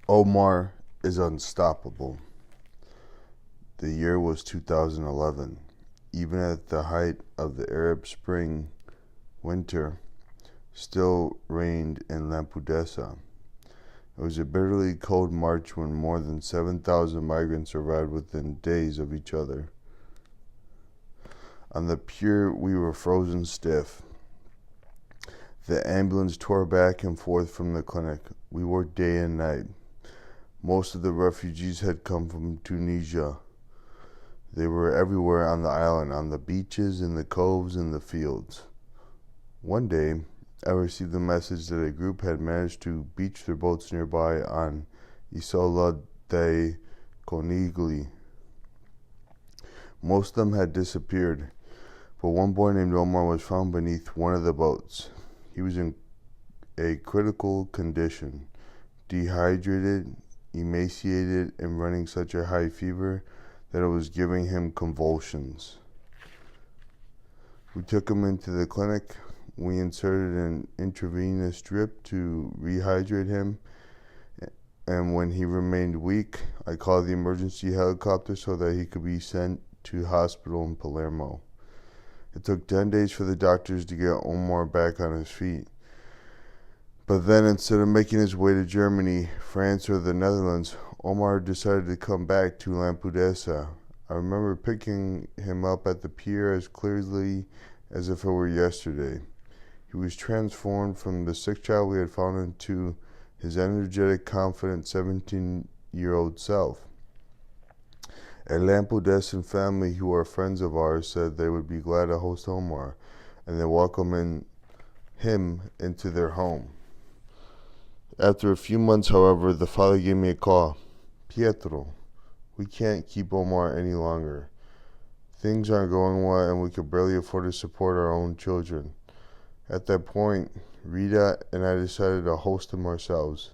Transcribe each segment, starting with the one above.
Omar is unstoppable. The year was 2011. Even at the height of the Arab Spring, winter still reigned in Lampedusa. It was a bitterly cold March when more than 7,000 migrants arrived within days of each other. On the pier, we were frozen stiff. The ambulance tore back and forth from the clinic. We worked day and night. Most of the refugees had come from Tunisia. They were everywhere on the island, on the beaches, in the coves, in the fields. One day, I received the message that a group had managed to beach their boats nearby on Isola dei Conigli. Most of them had disappeared, but one boy named Omar was found beneath one of the boats. He was in a critical condition, dehydrated, emaciated, and running such a high fever that it was giving him convulsions. We took him into the clinic. We inserted an intravenous drip to rehydrate him, and when he remained weak, I called the emergency helicopter so that he could be sent to hospital in Palermo. It took 10 days for the doctors to get Omar back on his feet. But then, instead of making his way to Germany, France, or the Netherlands, Omar decided to come back to Lampedusa. I remember picking him up at the pier as clearly as if it were yesterday. He was transformed from the sick child we had found into his energetic, confident 17-year-old self. A Lampedusan family who are friends of ours said they would be glad to host Omar, and they welcomed him into their home. After a few months, however, the father gave me a call. Pietro, we can't keep Omar any longer. Things aren't going well, and we could barely afford to support our own children. At that point, Rita and I decided to host him ourselves.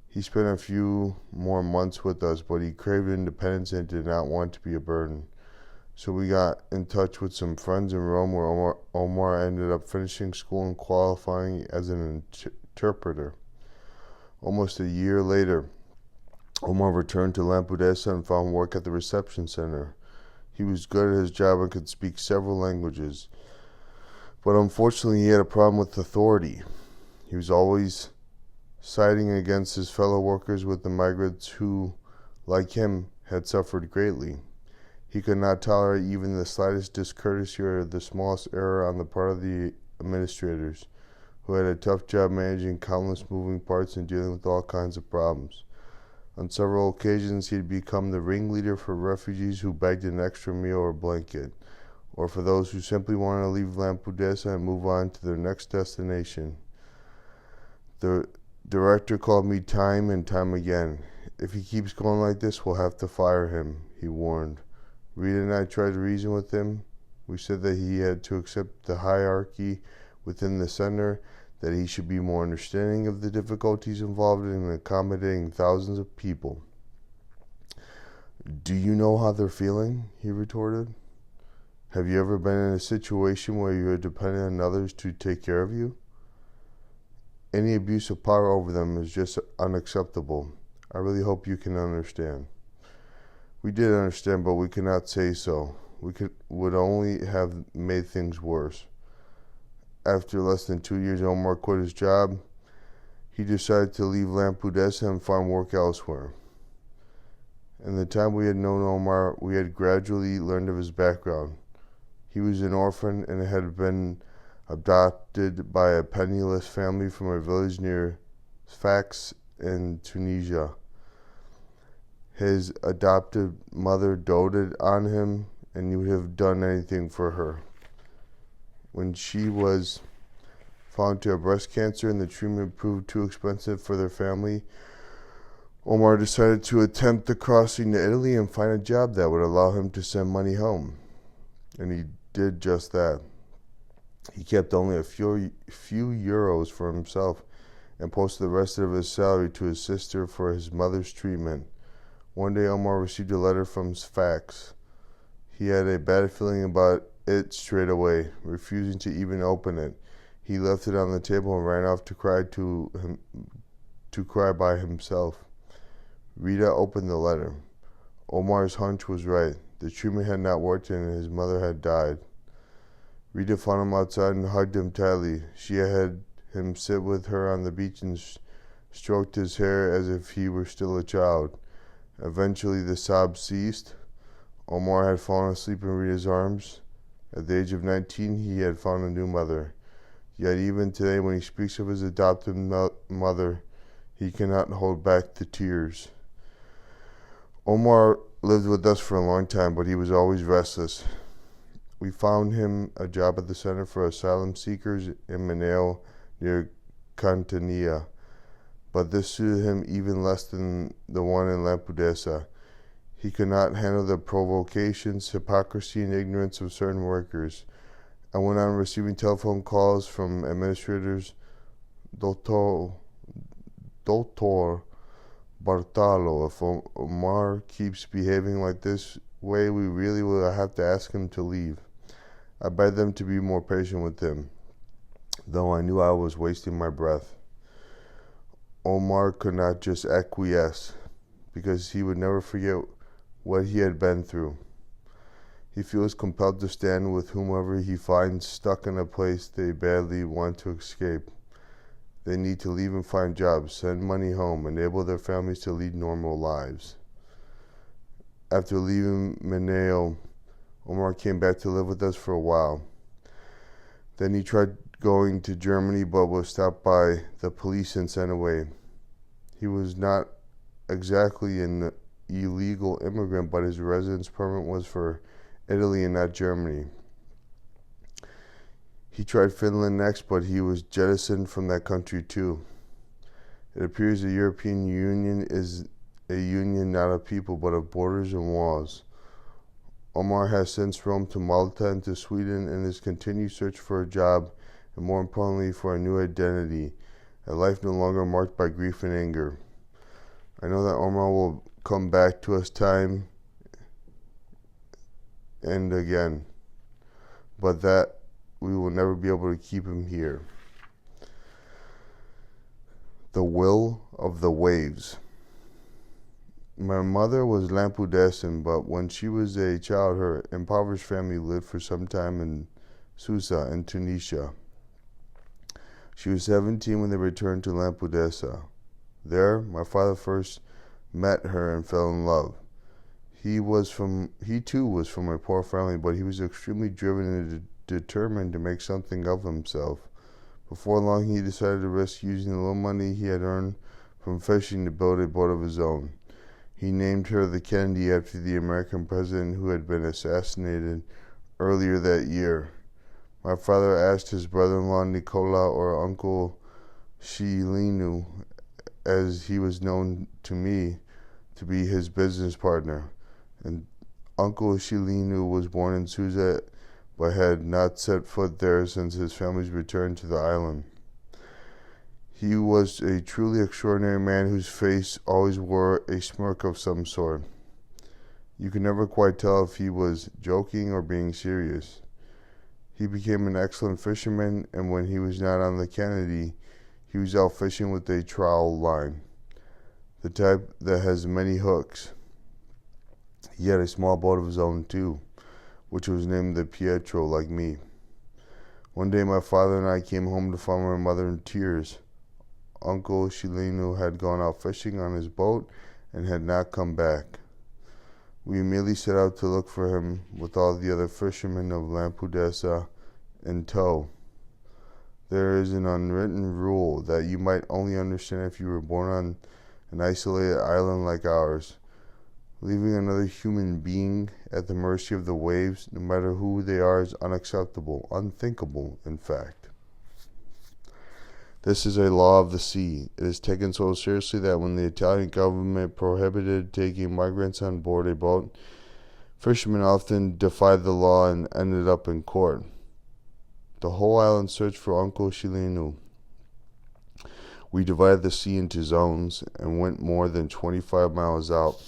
He spent a few more months with us, but he craved independence and did not want to be a burden. So we got in touch with some friends in Rome, where Omar ended up finishing school and qualifying as an interpreter. Almost a year later, Omar returned to Lampedusa and found work at the reception center. He was good at his job and could speak several languages. But unfortunately, he had a problem with authority. He was always siding against his fellow workers with the migrants who, like him, had suffered greatly. He could not tolerate even the slightest discourtesy or the smallest error on the part of the administrators, who had a tough job managing countless moving parts and dealing with all kinds of problems. On several occasions, he had become the ringleader for refugees who begged an extra meal or blanket, or for those who simply wanted to leave Lampedusa and move on to their next destination. The director called me time and time again. If he keeps going like this, we'll have to fire him, he warned. Rita and I tried to reason with him. We said that he had to accept the hierarchy within the center, that he should be more understanding of the difficulties involved in accommodating thousands of people. Do you know how they're feeling? He retorted. Have you ever been in a situation where you are dependent on others to take care of you? Any abuse of power over them is just unacceptable. I really hope you can understand. We did understand, but we could not say so. Would only have made things worse. After less than 2 years, Omar quit his job. He decided to leave Lampedusa and find work elsewhere. In the time we had known Omar, we had gradually learned of his background. He was an orphan and had been adopted by a penniless family from a village near Sfax in Tunisia. His adopted mother doted on him and would have done anything for her. When she was found to have breast cancer and the treatment proved too expensive for their family, Omar decided to attempt the crossing to Italy and find a job that would allow him to send money home. And he did just that. He kept only a few euros for himself and posted the rest of his salary to his sister for his mother's treatment. One day, Omar received a letter from Sfax. He had a bad feeling about it straight away, refusing to even open it. He left it on the table and ran off to cry by himself. Rita opened the letter. Omar's hunch was right. The treatment had not worked and his mother had died. Rita found him outside and hugged him tightly. She had him sit with her on the beach and stroked his hair as if he were still a child. Eventually the sobs ceased. Omar had fallen asleep in Rita's arms. At the age of 19, he had found a new mother. Yet even today, when he speaks of his adopted mother, he cannot hold back the tears. Omar lived with us for a long time, but he was always restless. We found him a job at the Center for Asylum Seekers in Manao near Cantania, but this suited him even less than the one in Lampedusa. He could not handle the provocations, hypocrisy, and ignorance of certain workers. I went on receiving telephone calls from administrators. Doctor Bartalo, if Omar keeps behaving like this way, we really will have to ask him to leave. I begged them to be more patient with him, though I knew I was wasting my breath. Omar could not just acquiesce, because he would never forget what he had been through. He feels compelled to stand with whomever he finds stuck in a place they badly want to escape. They need to leave and find jobs, send money home, enable their families to lead normal lives. After leaving Manao, Omar came back to live with us for a while. Then he tried going to Germany but was stopped by the police and sent away. He was not exactly an illegal immigrant, but his residence permit was for Italy and not Germany. He tried Finland next, but he was jettisoned from that country too. It appears the European Union is a union not of people but of borders and walls. Omar has since roamed to Malta and to Sweden in his continued search for a job and, more importantly, for a new identity, a life no longer marked by grief and anger. I know that Omar will come back to us time and again, but that we will never be able to keep him here. The Will of the Waves. My mother was Lampedusan, but when she was a child, her impoverished family lived for some time in Susa in Tunisia. She was 17 when they returned to Lampedusa. There, my father first met her and fell in love. He too was from a poor family, but he was extremely driven and determined to make something of himself. Before long, he decided to risk using the little money he had earned from fishing to build a boat of his own. He named her the Kennedy after the American president who had been assassinated earlier that year. My father asked his brother-in-law Nicola, or Uncle Shilinu, as he was known to me, to be his business partner. And Uncle Shilinu was born in Susa but had not set foot there since his family's return to the island. He was a truly extraordinary man whose face always wore a smirk of some sort. You could never quite tell if he was joking or being serious. He became an excellent fisherman, and when he was not on the Kennedy, he was out fishing with a trowel line, the type that has many hooks. He had a small boat of his own too, which was named the Pietro, like me. One day my father and I came home to find my mother in tears. Uncle Shilinu had gone out fishing on his boat and had not come back. We immediately set out to look for him with all the other fishermen of Lampedusa in tow. There is an unwritten rule that you might only understand if you were born on an isolated island like ours. Leaving another human being at the mercy of the waves, no matter who they are, is unacceptable, unthinkable, in fact. This is a law of the sea. It is taken so seriously that when the Italian government prohibited taking migrants on board a boat, fishermen often defied the law and ended up in court. The whole island searched for Uncle Shilinu. We divided the sea into zones and went more than 25 miles out.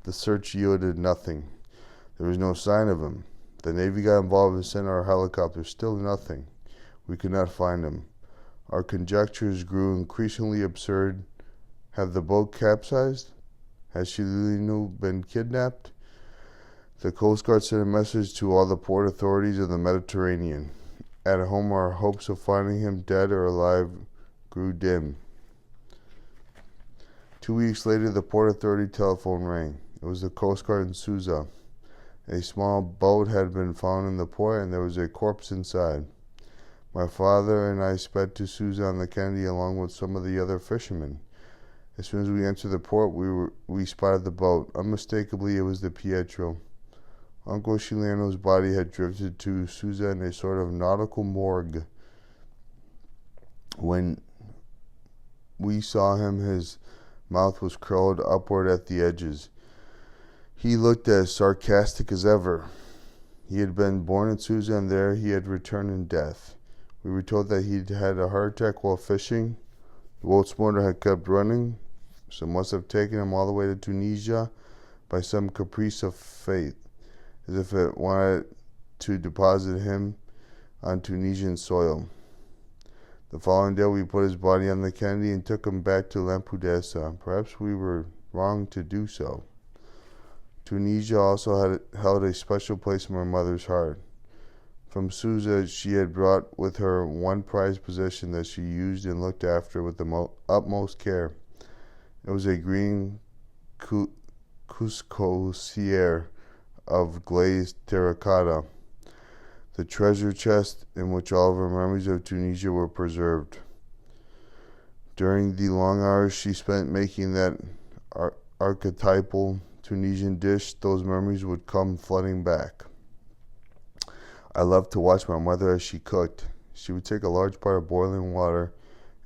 The search yielded nothing. There was no sign of him. The Navy got involved and sent our helicopters. Still nothing. We could not find him. Our conjectures grew increasingly absurd. Had the boat capsized? Had Shilinu been kidnapped? The Coast Guard sent a message to all the port authorities of the Mediterranean. At home, our hopes of finding him dead or alive grew dim. 2 weeks later, the port authority telephone rang. It was the Coast Guard in Susa. A small boat had been found in the port, and there was a corpse inside. My father and I sped to Susa on the Kennedy along with some of the other fishermen. As soon as we entered the port, we spotted the boat. Unmistakably, it was the Pietro. Uncle Chileno's body had drifted to Susa in a sort of nautical morgue. When we saw him, his mouth was curled upward at the edges. He looked as sarcastic as ever. He had been born in Susa, and there he had returned in death. We were told that he'd had a heart attack while fishing. The boat's motor had kept running, so must have taken him all the way to Tunisia by some caprice of fate, as if it wanted to deposit him on Tunisian soil. The following day, we put his body on the Kennedy and took him back to Lampedusa. Perhaps we were wrong to do so. Tunisia also held a special place in my mother's heart. From Susa, she had brought with her one prized possession that she used and looked after with the utmost care. It was a green couscousiere of glazed terracotta, the treasure chest in which all of her memories of Tunisia were preserved. During the long hours she spent making that archetypal Tunisian dish, those memories would come flooding back. I loved to watch my mother as she cooked. She would take a large pot of boiling water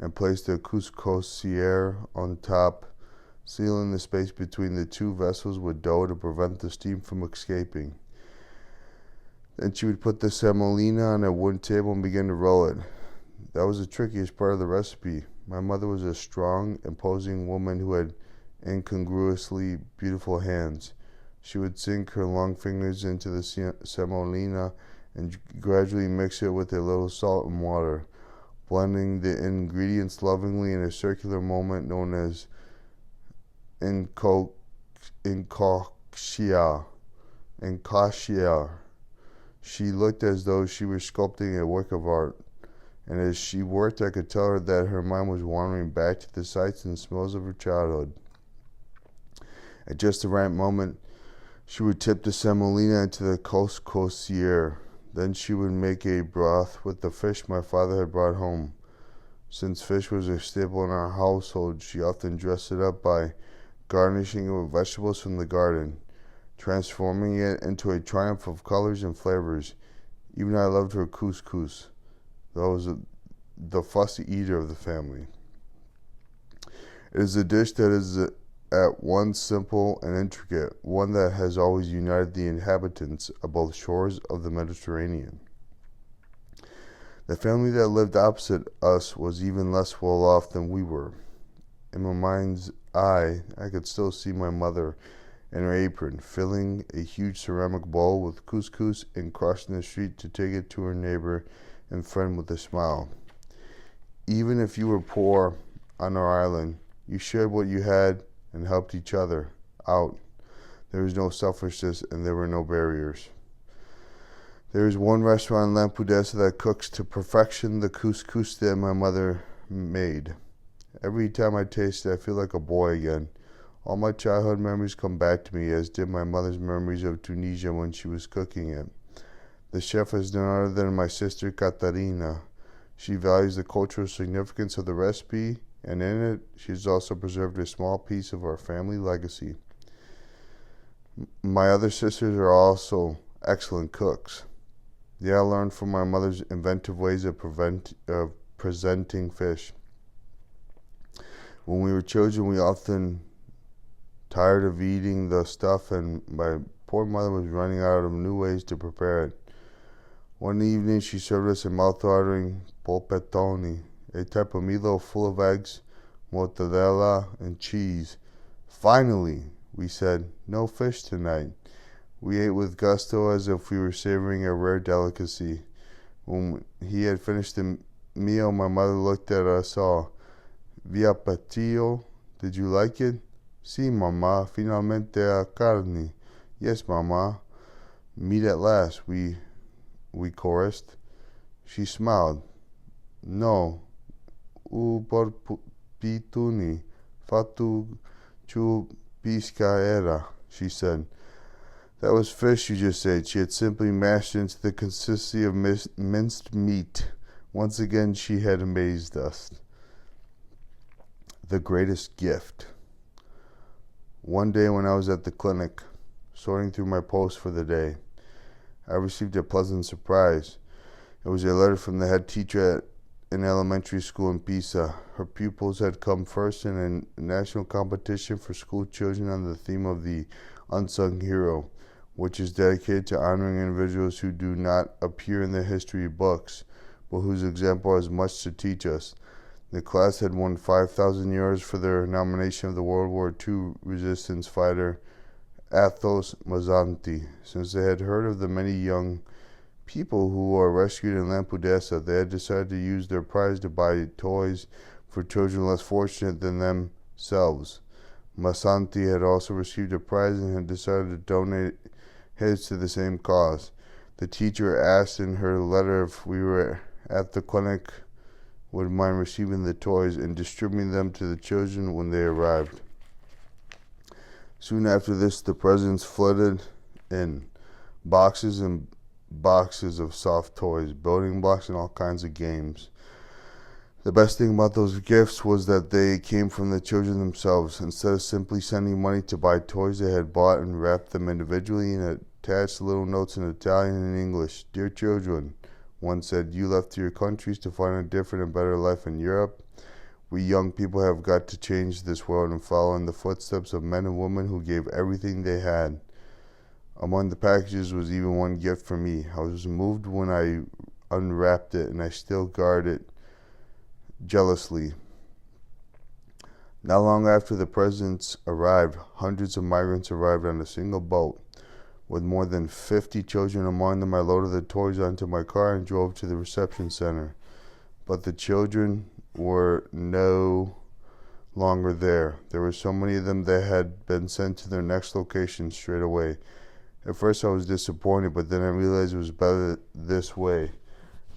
and place the couscousiere on top, sealing the space between the two vessels with dough to prevent the steam from escaping. Then she would put the semolina on a wooden table and begin to roll it. That was the trickiest part of the recipe. My mother was a strong, imposing woman who had incongruously beautiful hands. She would sink her long fingers into the semolina and gradually mix it with a little salt and water, blending the ingredients lovingly in a circular moment known as inconcia. She looked as though she were sculpting a work of art, and as she worked I could tell her that her mind was wandering back to the sights and smells of her childhood. At just the right moment, she would tip the semolina into the couscousiere. Then she would make a broth with the fish my father had brought home. Since fish was a staple in our household, she often dressed it up by garnishing it with vegetables from the garden, transforming it into a triumph of colors and flavors. Even I loved her couscous, though I was the fussy eater of the family. It is a dish that is at once simple and intricate, one that has always united the inhabitants of both shores of the Mediterranean. The family that lived opposite us was even less well off than we were. In my mind's eye, I could still see my mother in her apron, filling a huge ceramic bowl with couscous and crossing the street to take it to her neighbor and friend with a smile. Even if you were poor on our island, you shared what you had and helped each other out. There was no selfishness and there were no barriers. There is one restaurant in Lampedusa that cooks to perfection the couscous that my mother made. Every time I taste it, I feel like a boy again. All my childhood memories come back to me, as did my mother's memories of Tunisia when she was cooking it. The chef is none other than my sister Katarina. She values the cultural significance of the recipe, and in it, she has also preserved a small piece of our family legacy. My other sisters are also excellent cooks. They all learned from my mother's inventive ways of presenting fish. When we were children, we often tired of eating the stuff, and my poor mother was running out of new ways to prepare it. One evening, she served us a mouth-watering polpettone, a type of meatloaf full of eggs, mozzarella, and cheese. Finally, we said, no fish tonight. We ate with gusto as if we were savoring a rare delicacy. When he had finished the meal, my mother looked at us all. Vi appetito? Did you like it? Sí, mamá, finalmente a carne. Yes, mamá. Meat at last, we chorused. She smiled. No, u por pituni, fatu chu pisca era, she said. That was fish you just ate. She had simply mashed it into the consistency of minced meat. Once again, she had amazed us. The greatest gift. One day when I was at the clinic, sorting through my posts for the day, I received a pleasant surprise. It was a letter from the head teacher at an elementary school in Pisa. Her pupils had come first in a national competition for school children on the theme of the unsung hero, which is dedicated to honoring individuals who do not appear in the history books, but whose example has much to teach us. The class had won 5,000 euros for their nomination of the World War II resistance fighter Athos Mazzanti. Since they had heard of the many young people who were rescued in Lampedusa, they had decided to use their prize to buy toys for children less fortunate than themselves. Mazzanti had also received a prize and had decided to donate his to the same cause. The teacher asked in her letter if we were at the clinic would mind receiving the toys and distributing them to the children when they arrived. Soon after this, the presents flooded in, boxes and boxes of soft toys, building blocks, and all kinds of games. The best thing about those gifts was that they came from the children themselves. Instead of simply sending money to buy toys, they had bought and wrapped them individually and attached little notes in Italian and English. Dear children, one said, you left your countries to find a different and better life in Europe. We young people have got to change this world and follow in the footsteps of men and women who gave everything they had. Among the packages was even one gift for me. I was moved when I unwrapped it, and I still guard it jealously. Not long after the presents arrived, hundreds of migrants arrived on a single boat. With more than 50 children among them, I loaded the toys onto my car and drove to the reception center. But the children were no longer there. There were so many of them that had been sent to their next location straight away. At first I was disappointed, but then I realized it was better this way.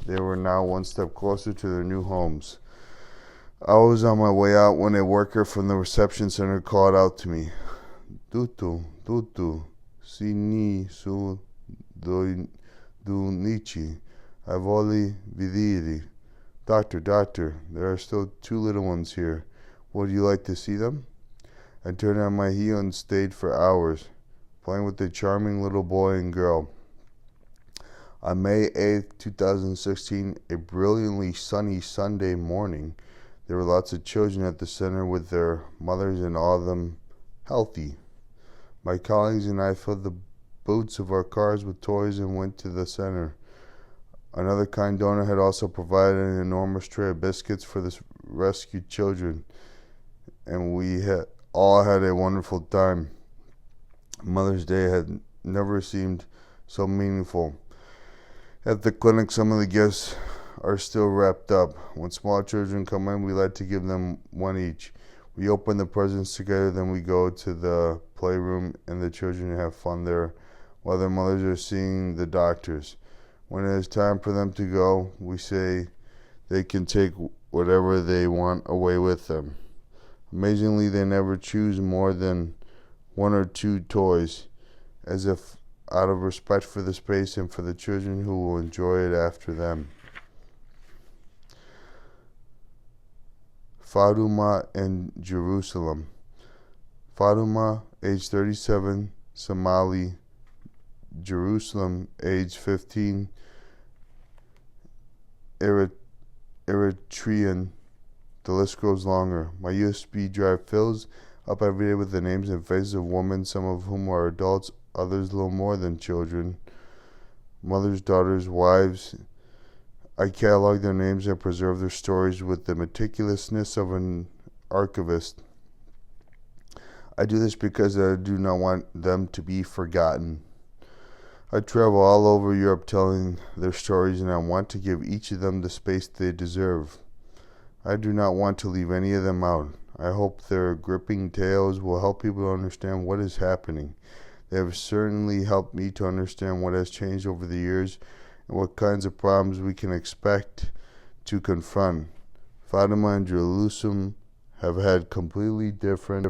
They were now one step closer to their new homes. I was on my way out when a worker from the reception center called out to me, Tutu, sini su dunici, I voli vidiri. Doctor, there are still 2 little ones here. Would you like to see them? I turned on my heel and stayed for hours, playing with the charming little boy and girl. On May 8th, 2016, a brilliantly sunny Sunday morning, there were lots of children at the center with their mothers and all of them healthy. My colleagues and I filled the boots of our cars with toys and went to the center. Another kind donor had also provided an enormous tray of biscuits for the rescued children, and we all had a wonderful time. Mother's Day had never seemed so meaningful. At the clinic, some of the gifts are still wrapped up. When small children come in, we like to give them one each. We open the presents together, then we go to the playroom and the children have fun there while their mothers are seeing the doctors. When it is time for them to go, we say they can take whatever they want away with them. Amazingly, they never choose more than 1 or 2 toys, as if out of respect for the space and for the children who will enjoy it after them. Fatuma in Jerusalem. Fatuma, age 37, Somali. Jerusalem, age 15, Eritrean. The list grows longer. My USB drive fills up every day with the names and faces of women, some of whom are adults, others little more than children, mothers, daughters, wives. I catalog their names and preserve their stories with the meticulousness of an archivist. I do this because I do not want them to be forgotten. I travel all over Europe telling their stories, and I want to give each of them the space they deserve. I do not want to leave any of them out. I hope their gripping tales will help people to understand what is happening. They have certainly helped me to understand what has changed over the years and what kinds of problems we can expect to confront. Fatima and Jerusalem have had completely different